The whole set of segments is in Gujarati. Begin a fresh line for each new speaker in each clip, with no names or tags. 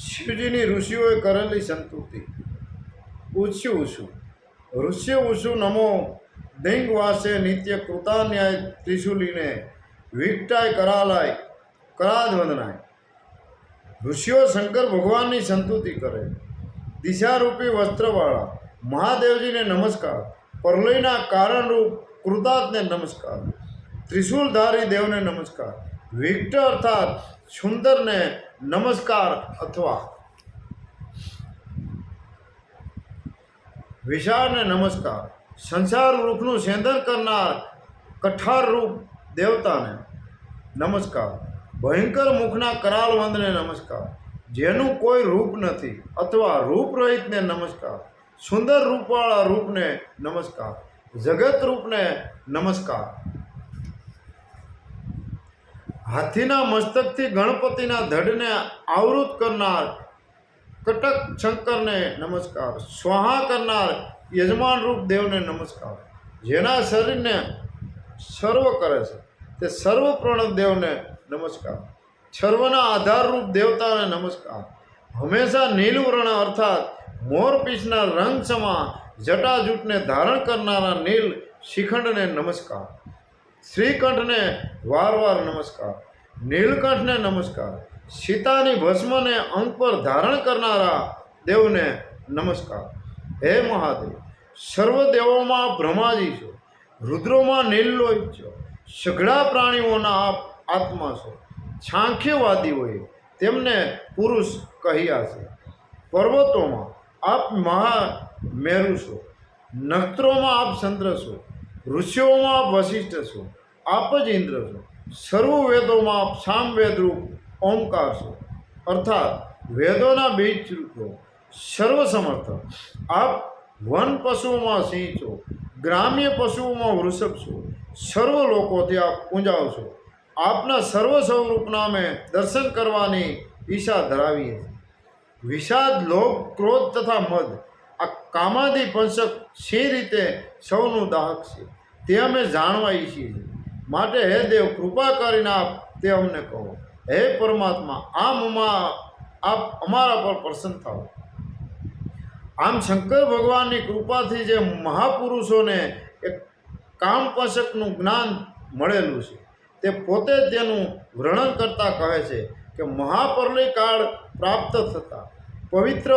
શિવજીની ઋષિઓએ કરેલી સંતુતિ. ઉછ્યુ ઉષુ ઋષ્ય ઉષુ નમો દૈંગ વાસે નિત્ય કૃતાન્યાય ત્રિશુલીને વિકટાય કરાલાય કરાજ વંદનાય. ઋષિઓ શંકર ભગવાનની સંતુતિ કરે. દિશારૂપી વસ્ત્રવાળા મહાદેવજીને નમસ્કાર. પ્રલયના કારણરૂપ કૃતાજને નમસ્કાર. ત્રિશુલધારી દેવને નમસ્કાર. વિકટ અર્થાત સુંદરને નમસ્કાર અથવા વિશાળને નમસ્કાર. સંસાર રૂપનું સેંધન કરનાર કઠાર રૂપ દેવતાને નમસ્કાર. ભયંકર મુખના કરાલ વંદને નમસ્કાર. જેનું કોઈ રૂપ નથી અથવા રૂપરહિતને નમસ્કાર. સુંદર રૂપવાળા રૂપને નમસ્કાર. જગત રૂપને નમસ્કાર. હાથીના મસ્તકથી ગણપતિના ધડને આવૃત કરનાર કટક શંકરને નમસ્કાર. સ્વાહા કરનાર યજમાન રૂપ દેવને નમસ્કાર. જેના શરીરને સર્વ કરે છે તે સર્વ પ્રણવ દેવને નમસ્કાર. સર્વના આધારરૂપ દેવતાને નમસ્કાર. હંમેશા નીલવર્ણ અર્થાત મોરપીંછના રંગ સમા જટાજૂટને ધારણ કરનારા નીલ શિખંડને નમસ્કાર. શ્રીકંઠને વારવાર નમસ્કાર. નીલકંઠને નમસ્કાર. સીતાની ભસ્મને અંગ પર ધારણ કરનારા દેવને નમસ્કાર. હે મહાદેવ, સર્વ દેવોમાં બ્રહ્માજી છો, રુદ્રોમાં નીલલોહિત છો, સઘળા પ્રાણીઓના આપ આત્મા છો. સાંખ્યવાદીઓએ તેમને પુરુષ કહ્યા છે. પર્વતોમાં આપ મહામેરુ છો, નક્ષત્રોમાં આપ ચંદ્ર છો, ઋષિઓમાં આપ વશિષ્ઠ છો, આપ જ ઇન્દ્ર છો. સર્વ વેદોમાં આપ સામવેદરૂપ ઓમકાર છો અર્થાત વેદોના બીજ રૂપો. સર્વસમર્થ આપ વન પશુઓમાં સિંહ છો, ગ્રામ્ય પશુઓમાં વૃષભ છો. સર્વ લોકોથી આપ પૂંજાવ છો. આપના સર્વ સ્વરૂપના અમે દર્શન કરવાની ઈચ્છા ધરાવીએ છીએ. વિષાદ, લોભ, ક્રોધ તથા મદ આ કામાદિ પંચક સી રીતે સૌનું દાહક છે તે અમે જાણવા ઈચ્છીએ છીએ. માટે હે દેવ, કૃપા કરીને આપ તે અમને કહો. હે પરમાત્મા, આપ અમારા પર પ્રસન્ન થાઓ. આમ શંકર ભગવાનની કૃપાથી જે મહાપુરુષોને એક કામપંચકનું જ્ઞાન મળેલું છે તે પોતે જ તેનું વર્ણન કરતા કહે છે કે મહાપ્રલય કાળ પ્રાપ્ત થતા પવિત્ર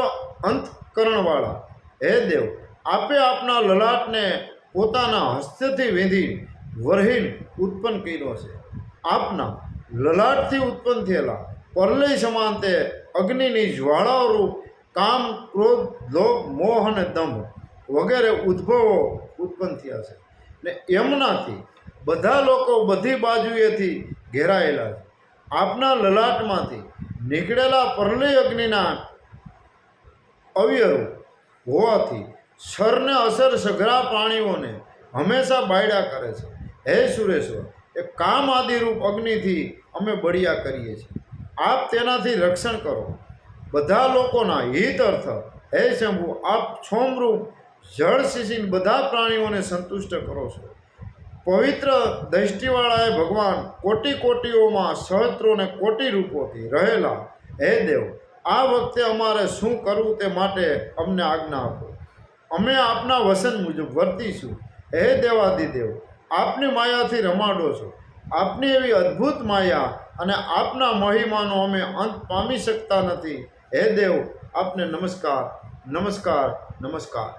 અંતકરણવાળા હે દેવ, આપે આપના લલાટને પોતાના હસ્તથી વીંધી વરહીન ઉત્પન્ન કર્યો છે. આપના લલાટથી ઉત્પન્ન થયેલા પ્રલય સમાન તે અગ્નિની જ્વાળાઓ રૂપ કામ, ક્રોધ, લોભ, મોહ અને દંભ વગેરે ઉદ્ભવો ઉત્પન્ન થયા છે ને એમનાથી બધા લોકો બધી બાજુએથી ઘેરાયેલા છે. આપના લલાટમાંથી નીકળેલા પ્રલય અગ્નિના અવયવો હોવાથી સરને અસર સઘળા પ્રાણીઓને હંમેશા બાયડા કરે છે. હે સુરેશ્વર, એ કામ આદિરૂપ અગ્નિથી અમે બળિયા કરીએ છીએ. આપ તેનાથી રક્ષણ કરો. બધા લોકોના હિત અર્થ હે શંભુ, આપ છોમરૂપ જળ શીશીને બધા પ્રાણીઓને સંતુષ્ટ કરો છો. પવિત્ર દૃષ્ટિવાળાએ ભગવાન કોટી કોટીઓમાં સહસ્ત્રોને કોટી રૂપોથી રહેલા હે દેવ, આ વખતે અમારે શું કરવું તે માટે અમને આજ્ઞા આપો. અમે આપના વચન મુજબ વર્તીશું. હે દેવાધિદેવ, આપની માયાથી રમાડો છો. આપની એવી અદ્ભુત માયા અને આપના મહિમાનો અમે અંત પામી શકતા નથી. હે દેવ, આપને નમસ્કાર, નમસ્કાર, નમસ્કાર.